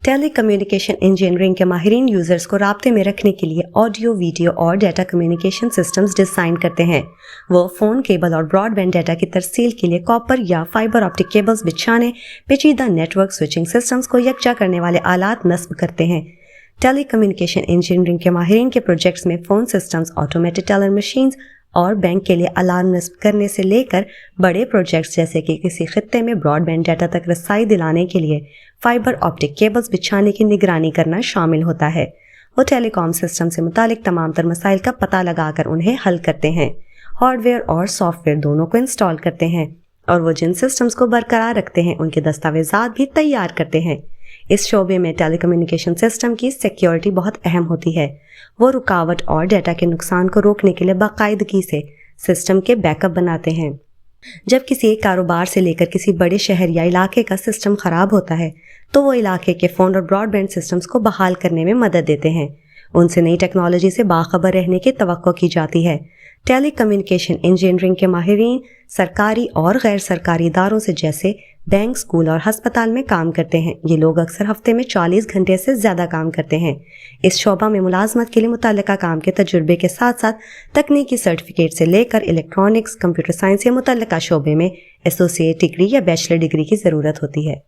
Tele communication engineering के माहिरीन users को राब्ते में रखने के लिए ऑडियो, वीडियो और डाटा कम्युनिकेशन सिस्टम्स डिजाइन करते हैं। वो फ़ोन, केबल और ब्रॉडबैंड डाटा की तरसील के लिए कॉपर या फाइबर ऑप्टिक केबल्स बिछाने, पेचीदा नेटवर्क स्विचिंग सिस्टम्स को यकजा करने वाले आलात नस्ब करते हैं। टेली कम्युनिकेशन इंजीनियरिंग के माहिरीन के प्रोजेक्ट्स में phone systems, automated teller machines और बैंक के लिए अलार्म नस्ब करने से लेकर बड़े प्रोजेक्ट्स जैसे कि किसी खित्ते में ब्रॉडबैंड डाटा तक रसाई दिलाने के लिए फाइबर ऑप्टिक केबल्स बिछाने की निगरानी करना शामिल होता है। वो टेलीकॉम सिस्टम से मुतालिक तमाम तर मसाइल का पता लगाकर उन्हें हल करते हैं, हार्डवेयर और सॉफ्टवेयर दोनों को इंस्टॉल करते हैं, और वो जिन सिस्टम्स को बरकरार रखते हैं उनके दस्तावेजात भी तैयार करते हैं। इस शोबे में टेलीकम्युनिकेशन सिस्टम की सिक्योरिटी बहुत अहम होती है। वो रुकावट और डाटा के नुकसान को रोकने के लिए बाकायदगी से सिस्टम के बैकअप बनाते हैं। जब किसी एक कारोबार से लेकर किसी बड़े शहर या इलाके का सिस्टम ख़राब होता है तो वो इलाके के फ़ोन और ब्रॉडबैंड सिस्टम्स को बहाल करने में मदद देते हैं। उनसे नई टेक्नोलॉजी से बाखबर रहने की तवक्को की जाती है। टेली कम्युनिकेशन इंजीनियरिंग के माहिरीन सरकारी और गैर सरकारी इदारों से जैसे बैंक, स्कूल और हस्पताल में काम करते हैं। ये लोग अक्सर हफ्ते में 40 घंटे से ज़्यादा काम करते हैं। इस शोबा में मुलाजमत के लिए मुतल्लिका काम के तजुर्बे के साथ साथ तकनीकी सर्टिफिकेट से लेकर इलेक्ट्रॉनिक्स, कंप्यूटर साइंस या मुतल्लिका शोबे में एसोसिएट डिग्री या बैचलर डिग्री की ज़रूरत होती है।